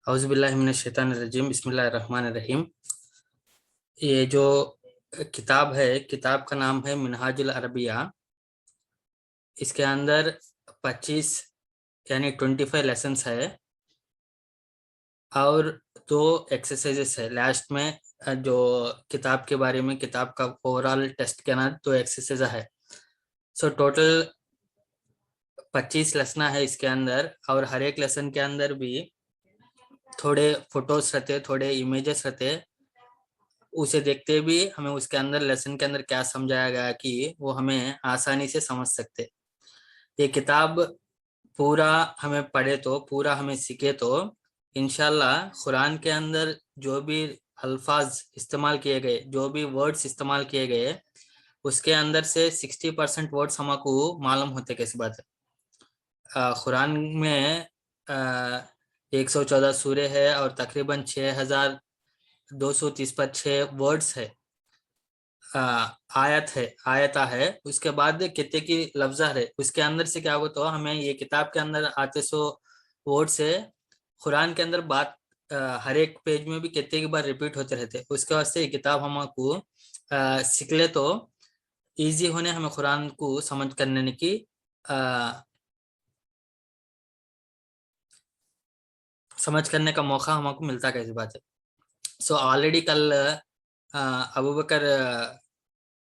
औज़ुबिल्लाहि मिनश्शैतानिर्रजीम बिस्मिल्लाहिर्रहमानिर्रहीम। ये जो किताब है, किताब का नाम है मिनहाजुल अरबिया। इसके अंदर 25 यानी 25 लेसन्स है और दो एक्सरसाइजेस है। लास्ट में जो किताब के बारे में, किताब का ओवरऑल टेस्ट के ना दो एक्सरसाइज है। सो टोटल 25 लेसन है इसके अंदर, और हर एक लेसन के अंदर भी थोड़े फोटोज रहते, थोड़े इमेजेस रहते। उसे देखते भी हमें उसके अंदर लेसन के अंदर क्या समझाया गया कि वो हमें आसानी से समझ सकते। ये किताब पूरा हमें पढ़े तो, पूरा हमें सीखे तो इंशाल्लाह कुरान के अंदर जो भी अल्फाज इस्तेमाल किए गए, जो भी वर्ड्स इस्तेमाल किए गए, उसके अंदर से 60% वर्ड्स हमको मालूम होते। कैसी बात है, कुरान में 114 सूरे है और तकरीबन 6230 पर 6 वर्ड्स है, आयत है, आयता है। उसके बाद कितने की लफ्जा है, उसके अंदर से क्या होगा तो हमें ये किताब के अंदर आते सो वर्ड से कुरान के अंदर बात हर एक पेज में भी कितने की बार रिपीट होते रहते। उसके वास्ते ये किताब हमको सीख ले तो इजी होने हमें कुरान को समझ करने की समझ करने का मौका हमको मिलता। कैसी बात है। सो ऑलरेडी कल अबू बकर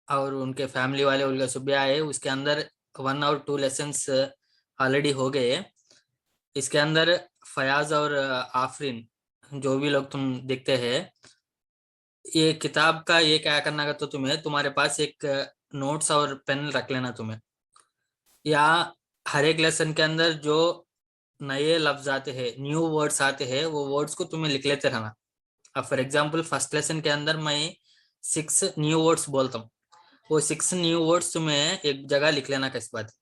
और उनके फैमिली वाले उनका सुबह आए, उसके अंदर 1 और 2 लेसन्स ऑलरेडी हो गए। इसके अंदर फयाज और आफरीन, जो भी लोग तुम देखते हैं, ये किताब का ये क्या करना का तो तुम्हें, तुम्हारे पास एक नोट्स और पेन रख लेना तुम्हें। या हर एक लेसन के अंदर जो नए लफ्ज आते हैं, न्यू वर्ड्स आते हैं, वो वर्ड्स को तुम्हें लिख लेते रहना। अब फॉर एग्जांपल फर्स्ट लेसन के अंदर मैं 6 न्यू वर्ड्स बोलता हूँ, वो 6 न्यू वर्ड्स तुम्हें एक जगह लिख लेना। किस बात।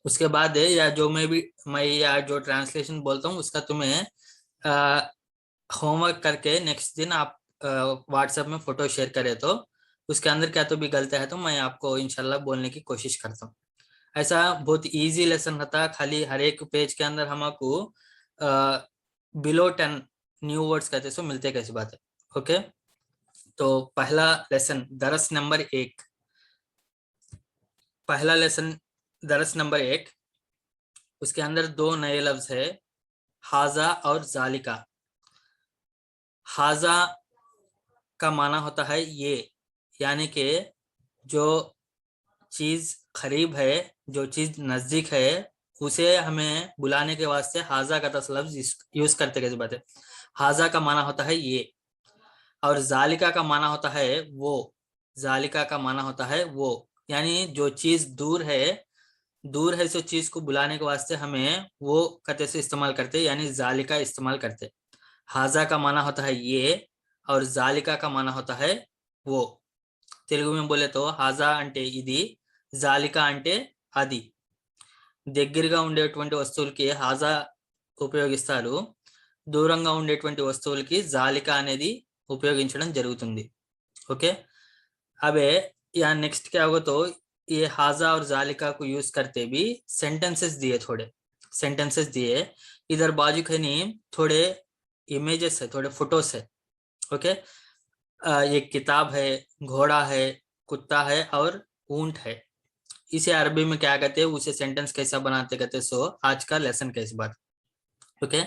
उसके बाद है या जो मैं या जो ट्रांसलेशन बोलता हूँ उसका तुम्हें होमवर्क करके नेक्स्ट दिन आप व्हाट्सएप में फोटो शेयर करें तो उसके अंदर क्या तो भी गलत है तो मैं आपको इंशाल्लाह बोलने की कोशिश करता हूँ। ऐसा बहुत इजी लेसन रहता। खाली हर एक पेज के अंदर हमको बिलो 10 न्यू वर्ड्स कहते सो मिलते। कैसी बात है। ओके, तो पहला लेसन दरस नंबर 1। पहला लेसन दरस नंबर 1, उसके अंदर दो नए लफ्ज है, हाजा और जालिका। हाजा का माना होता है ये, यानी कि जो चीज करीब है, जो चीज नजदीक है, उसे हमें बुलाने के वास्ते हाजा का लफ्ज यूज करते। कैसी बात है। हाजा का माना होता है ये, और जालिका का माना होता है वो। जालिका का माना होता है वो, यानी जो चीज दूर है, दूर है, सो चीज को बुलाने के वास्ते हमें वो कते से इस्तेमाल करते, यानी जालिका इस्तेमाल करते। हाजा का माना होता है ये, और जालिका का माना होता है वो। తెలుగు में बोले तो హాజా అంటే ఇది, జాలికా అంటే అది। దగ్గరగా ఉండేటువంటి వస్తువులకి హాజా ఉపయోగిస్తారు, దూరంగా ఉండేటువంటి వస్తువులకి జాలికా అనేది ఉపయోగించడం జరుగుతుంది। ओके, अबे यहाँ नेक्स्ट क्या होगा तो ये हाजा और जालिका को यूज करते भी सेंटेंसेस दिए, थोड़े सेंटेंसेस दिए। इधर बाजू खनी थोड़े इमेजेस है, थोड़े फोटोस है। ओके, ये किताब है, घोड़ा है, कुत्ता है और ऊंट है। इसे अरबी में क्या कहते हैं, उसे सेंटेंस कैसा बनाते कहते। सो आज का लेसन कैसी बात। ओके,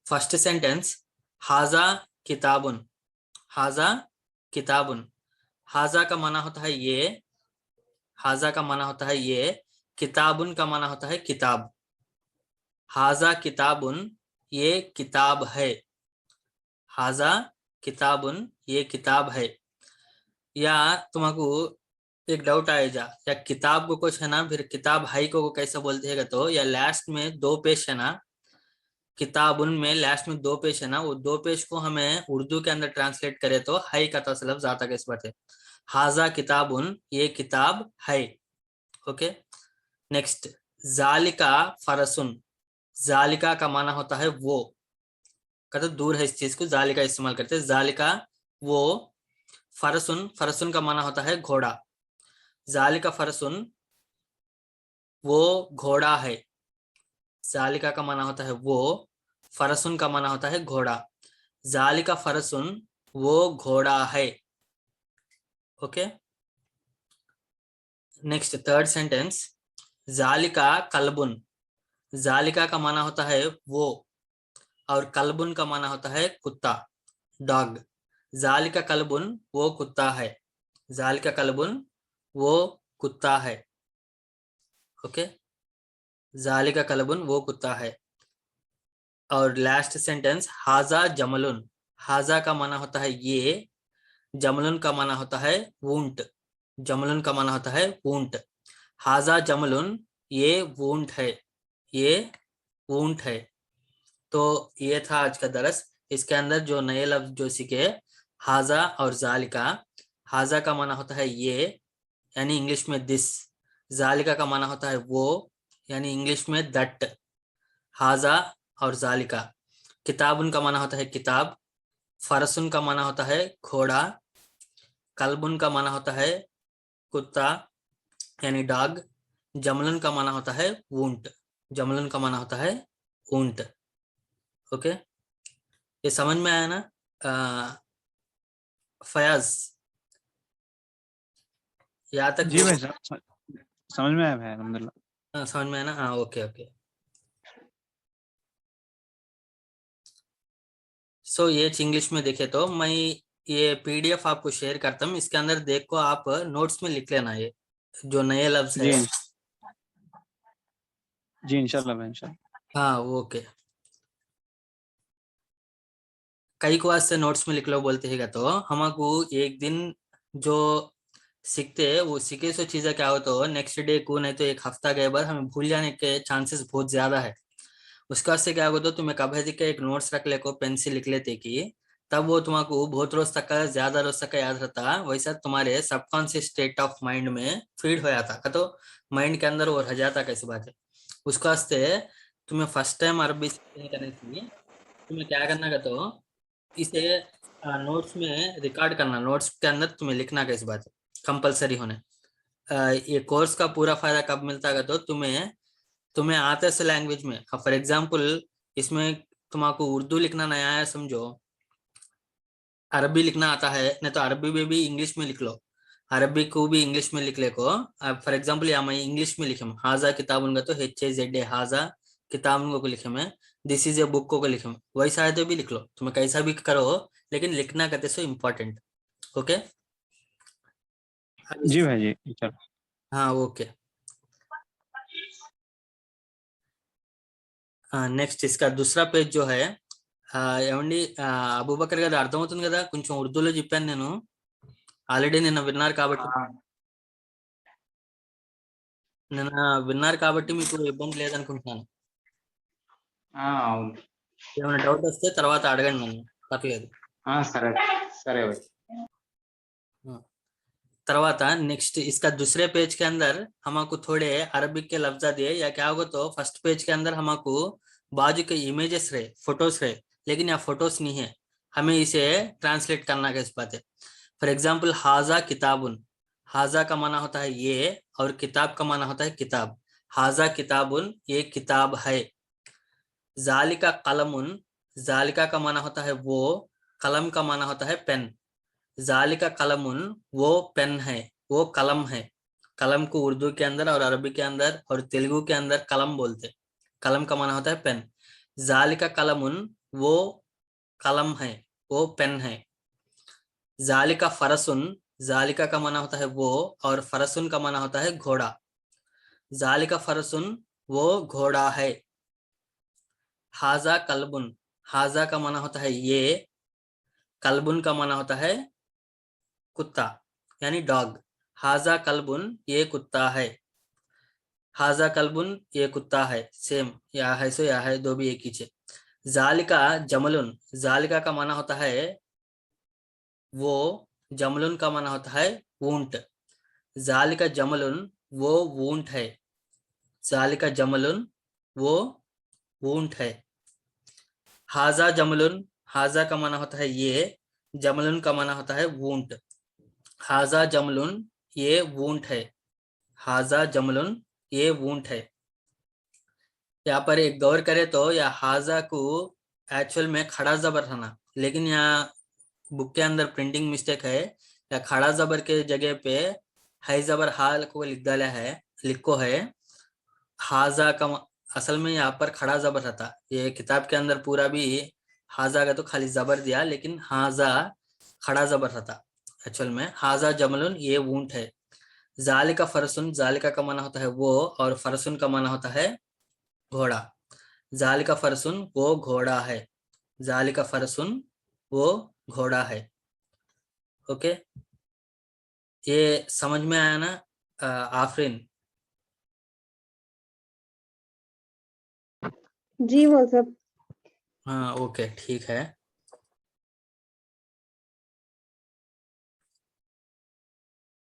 फर्स्ट सेंटेंस हाजा किताबुन। हाजा किताबुन। हाजा का माना होता है ये, हाजा का माना होता है ये, किताबुन का माना होता है किताब। हाजा किताबुन, ये किताब है। हाजा किताबुन, ये किताब है। या तुमको एक डाउट आए जा, या किताब को कुछ है ना, फिर किताब हाई को कैसे बोलते हैं तो, या लास्ट में दो पेश है ना, किताबुन में लास्ट में दो पेश है ना, वो दो पेश को हमें उर्दू के अंदर ट्रांसलेट करें तो हाई का तो लफ्ज आता किस बात है। हाजा किताबुन, ये किताब है। Okay, next जालिका फरसुन। जालिका का माना होता है वो, कहते दूर है इस चीज को जालिका इस्तेमाल करते हैं। जालिका वो। फरसुन, फरसुन का माना होता है घोड़ा। जालिका फरसुन, वो घोड़ा है। जालिका का माना होता है वो, फरसुन का माना होता है घोड़ा। जालिका फरसुन, वो घोड़ा है। ओके, नेक्स्ट थर्ड सेंटेंस, जालिका कल्बुन। जालिका का माना होता है वो, और कल्बुन का माना होता है कुत्ता, डॉग। जालिका कल्बुन, वो कुत्ता है। जालिका कल्बुन, वो कुत्ता है। ओके, जालिका कल्बुन, वो कुत्ता है। और लास्ट सेंटेंस, हाजा जमलुन। हाजा का माना होता है ये, जमलुन का माना होता है वूंट। जमलुन का माना होता है वूंट। हाजा जमलुन, ये वूंट है, ये वूंट है। तो ये था आज का दरस। इसके अंदर जो नए लफ्ज जो सीखे, हाजा और जालिका। हाजा का माना होता है ये, यानी इंग्लिश में दिस। जालिका का माना होता है वो, यानी इंग्लिश में दैट। हाजा और जालिका। किताबुन का माना होता है किताब। फरसुन का माना होता है घोड़ा। कल्बुन का माना होता है कुत्ता, यानी डॉग। जमलन का माना होता है वूंट। जमलन का माना होता है ऊंट। ओके, ये समझ में आया ना फयाज? यहाँ तक जी भाई साहब, समझ में आया भाई, अल्हम्दुलिल्लाह। समझ में आया ना? हाँ, ओके ओके। सो ये इंग्लिश में देखे तो मैं ये पीडीएफ आपको शेयर करता हूँ। इसके अंदर देखो, आप नोट्स में लिख लेना ये जो नए लफ्ज है। जी इंशाल्लाह भाई, इंशाल्लाह। हाँ, ओके। कई को वास्ते नोट्स में लिख लो बोलते हैं तो हमको एक दिन जो सीखते हैं वो सीखे सो चीजें क्या हो तो नेक्स्ट डे को नहीं तो एक हफ्ता गए बाद हमें भूल जाने के चांसेस बहुत ज्यादा है। उसका से क्या होगा तो तुम्हें कभी के एक नोट्स रख ले को पेन से लिख लेते कि तब वो तुमको बहुत रोज तक का ज्यादा रोज तक का याद रहता। वैसा तुम्हारे सबकॉन्शियस स्टेट ऑफ माइंड में फीड हो जाता का, तो माइंड के अंदर वो रह जाता। कैसी बात है? उसका वास्ते तुम्हें फर्स्ट टाइम अरबी करने के लिए तुम्हें क्या करना का तो इसे नोट्स में रिकॉर्ड करना। नोट्स के अंदर तुम्हें लिखना का, इस बात कंपलसरी होने। ये कोर्स का पूरा फायदा कब मिलता है तो तुम्हें तुम्हें आते से लैंग्वेज में। फॉर एग्जांपल इसमें तुमको उर्दू लिखना नया है समझो, अरबी लिखना आता है नहीं तो अरबी में भी इंग्लिश में लिख लो। अरबी को भी इंग्लिश में लिख ले को। फॉर एग्जांपल या मैं इंग्लिश में लिखे हाजा किताब उनका तो HAZA हाजा किताब को लिखे मैं, दिस इज ए बुक को लिखे मैं। वैसा है तो भी लिख लो, तुम्हें कैसा भी करो, लेकिन लिखना कहते सो इम्पोर्टेंट। ओके, जी भाई, जी इंशाल्लाह। हाँ ओके। నెక్స్ట్ इसका दूसरा पेज जो है ఏమండి అబూబకర్ గారు అర్థమవుతుంది కదా? కొంచెం ఉర్దూలో చెప్పాను నేను, ఆల్రెడీ నిన్న విన్నారు కాబట్టి. నిన్న విన్నారు కాబట్టి మీకు ఇబ్బంది లేదనుకుంటున్నాను. అవును. ఏమైనా డౌట్ వస్తే తర్వాత అడగండి నన్ను, పర్లేదు. సరే సరే भाई। తర్వాత नेक्स्ट इसका दूसरे पेज के अंदर हमको थोड़े अरबिक के लफ्जा दिए या क्या होगा तो फर्स्ट पेज के अंदर हमको बाजू के इमेजेस रहे, फोटोस रहे, लेकिन यहाँ फोटोस नहीं है। हमें इसे ट्रांसलेट करना का इस बात है। फॉर एग्जाम्पल हाजा किताबुन, हाजा का माना होता है ये, और किताब का माना होता है किताब। हाजा किताबुन, ये किताब है। जालिका कलमुन, जालिका का माना होता है वो, कलम का माना होता है पेन। जालिका कलमुन, वो पेन है, वो कलम है। कलम को उर्दू के अंदर और अरबी के अंदर और तेलुगु के अंदर कलम बोलते। कलम का माना होता है पेन। जालिका कलमुन, वो कलम है, वो पेन है। जालिका फरसुन, जालिका का माना होता है वो, और फरसुन का माना होता है घोड़ा। जालिका फरसुन, वो घोड़ा है। हाजा कल्बुन, हाजा का माना होता है ये, कल्बुन का माना होता है कुत्ता, यानी डॉग। हाजा कल्बुन, ये कुत्ता है। हाजा कल्बुन, ये कुत्ता है। सेम या है सो या है, दो भी एक ही है। जालिका जमलुन, जालिका का माना होता है वो, जमलुन का माना होता है ऊंट। जालिका जमलुन, वो ऊंट है। जालिका जमलुन, वो ऊंट है। हाजा जमलुन, हाजा का माना होता है ये, जमलुन का माना होता है ऊंट। हाजा जमलुन, ये ऊंट है। हाजा जमलुन, ये ऊंट है। यहाँ पर एक गौर करे तो या हाजा को एक्चुअल में खड़ा जबर था ना, लेकिन यहाँ बुक के अंदर प्रिंटिंग मिस्टेक है, या खड़ा जबर के जगह पे है जबर हाल को लिख डाला है, लिखो है हाजा का। असल में यहाँ पर खड़ा जबर था, ये किताब के अंदर पूरा भी हाजा का तो खाली जबर दिया, लेकिन हाजा खड़ा जबर था एक्चुअल में। हाजा जमलुन, ये ऊंट है। जालिका फरसुन, जालिका का माना होता है वो, और फरसुन का माना होता है घोड़ा। जालिका फरसुन, वो घोड़ा है। जालिका फरसुन, वो घोड़ा है। ओके, ये समझ में आया ना आफरीन? जी वो सब। हाँ ओके ठीक है।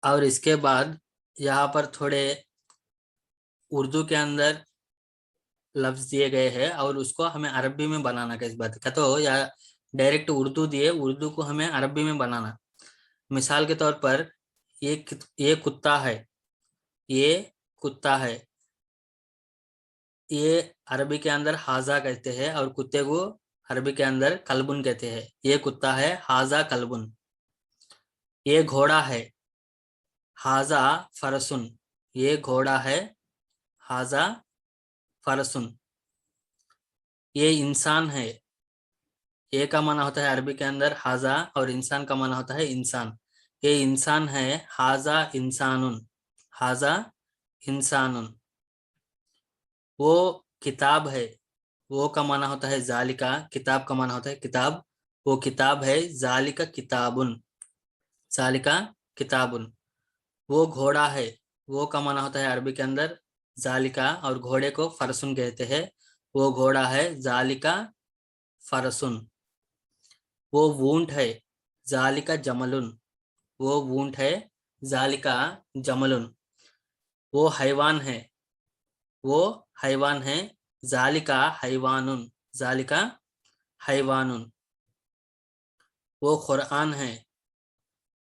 और इसके बाद यहाँ पर थोड़े उर्दू के अंदर लफ्ज दिए गए हैं, और उसको हमें अरबी में बनाना का, इस बात का तो, या डायरेक्ट उर्दू दिए, उर्दू को हमें अरबी में बनाना। मिसाल के तौर पर ये कुत्ता है, ये कुत्ता है, ये अरबी के अंदर हाजा कहते हैं, और कुत्ते को अरबी के अंदर कलबुन कहते हैं। ये कुत्ता है, हाजा कलबुन। ये घोड़ा है, हाजा फरसुन। ये घोड़ा है, हाजा फरसुन। ये इंसान है, ये का माना होता है अरबी के अंदर हाजा, और इंसान का माना होता है इंसान। ये इंसान है, हाजा इंसानुन। हाजा इंसानुन। वो किताब है, वो का माना होता है जालिका, किताब का माना होता है किताब। वो किताब है, जालिका किताबुन। जालिका किताबुन। वो घोड़ा है, वो का माना होता है अरबी के अंदर जालिका, और घोड़े को फरसुन कहते हैं। वो घोड़ा है, जालिका फरसुन। वो वूंट है, जालिका जमलुन। वो वूंट है, जालिका जमलुन। वो हैवान है, वो हैवान है, जालिका हैवानुन। जालिका हैवानुन। वो कुरान है,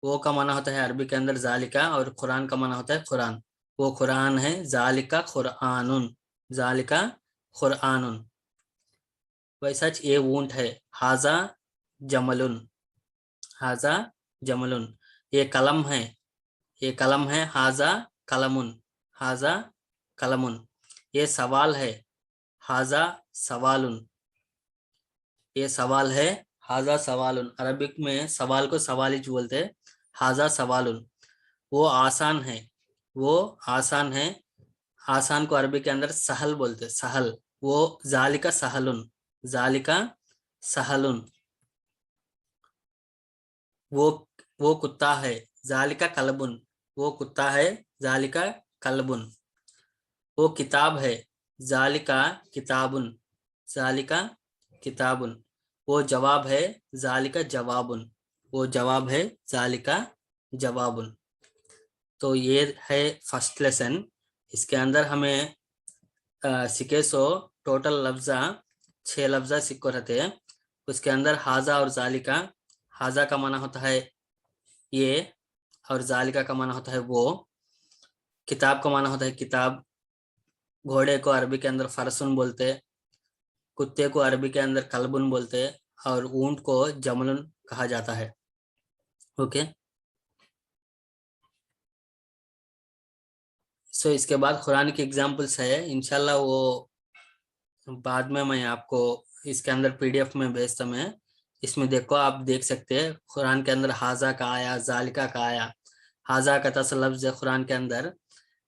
वो का माना होता है अरबी के अंदर जालिका, और कुरान का माना होता है कुरान। वो कुरान है, जालिका कुरानुन। जालिका कुरानुन। वैसा ये ऊंट है, हाजा जमलुन। हाजा जमलुन। ये कलम है, ये कलम है, हाजा कलमुन। हाजा कलमुन। ये सवाल है, हाजा सवालुन। ये सवाल है, हाजा सवालुन। अरबिक में सवाल को सवालिज बोलते हैं, हाजा सवालुन। वो आसान है, वो आसान है। आसान को अरबी के अंदर सहल बोलते हैं, सहल। वो जालिका सहलुन। जालिका सहलुन। वो वो कुत्ता है, जालिका कलबुन। वो कुत्ता है, जालिका कलबुन। वो किताब है, जालिका किताबुन। जालिका किताबुन। वो जवाब है, जालिका जवाबुन। वो जवाब है, जालिका जवाबुन। तो ये है फर्स्ट लेसन। इसके अंदर हमें सीखे सो टोटल लफ्जा 6 लफ्जा सीखो रहते हैं। उसके अंदर हाजा और जालिका, हाजा का माना होता है ये, और जालिका का माना होता है वो। किताब का माना होता है किताब। घोड़े को अरबी के अंदर फरसुन बोलते, कुत्ते को अरबी के अंदर कलबुन बोलते, और ऊंट को जमलुन कहा जाता है। ओके, सो इसके बाद कुरान की एग्जाम्पल्स है, इंशाल्लाह वो बाद में मैं आपको इसके अंदर पीडीएफ में भेजता मैं। इसमें देखो, आप देख सकते हैं कुरान के अंदर हाजा का आया, जालिका का आया। हाजा का तसल लफ्ज है कुरान के अंदर।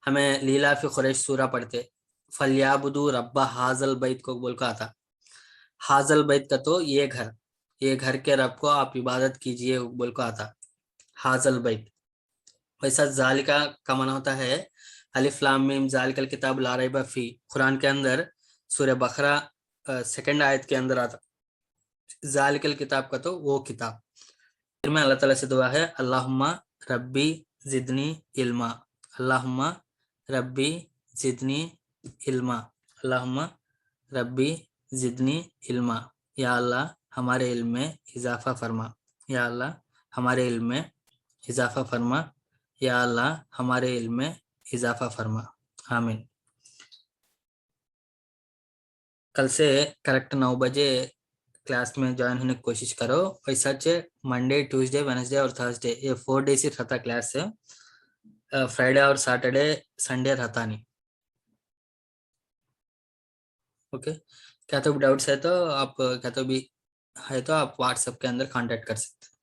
हमें लीला फी कुरैश सूरा पढ़ते, फलियाबुदू रब्बा हाजल बैत को बोल का था। हाजल बैत का तो ये घर के रब को आप इबादत कीजिए बोल को आता, हाजल बैत। वैसा जालिका का माना होता है अलिफ लाम मीम जालिकल किताब ला रैब फी। कुरान के अंदर सूरह बकरा सेकंड आयत के अंदर आता जालिकल किताब का तो वो किताब। फिर में अल्लाह ताला से दुआ है, अल्लाहुम्मा रब्बी जिदनी इल्मा। अल्लाहुम्मा रब्बी जिदनी इल्मा। अल्लाहुम्मा रब्बी जिदनी इल्मा। या अल्लाह हमारे इल्म में इजाफा फरमा। या अल्लाह हमारे इल्म में इजाफा फरमा। या अल्लाह हमारे इल्म में इजाफा फरमा। आमीन। कल से करेक्ट 9 बजे क्लास में ज्वाइन होने की कोशिश करो। और सच है, मंडे ट्यूसडे वेडनेसडे और थर्सडे ये 4 डेज ही रहता क्लास से। फ्राइडे और सैटरडे संडे रहता नहीं। ओके, क्या तो भी डाउट्स है तो आप, क्या तो भी है तो आप व्हाट्सएप के अंदर कांटेक्ट कर सकते हैं।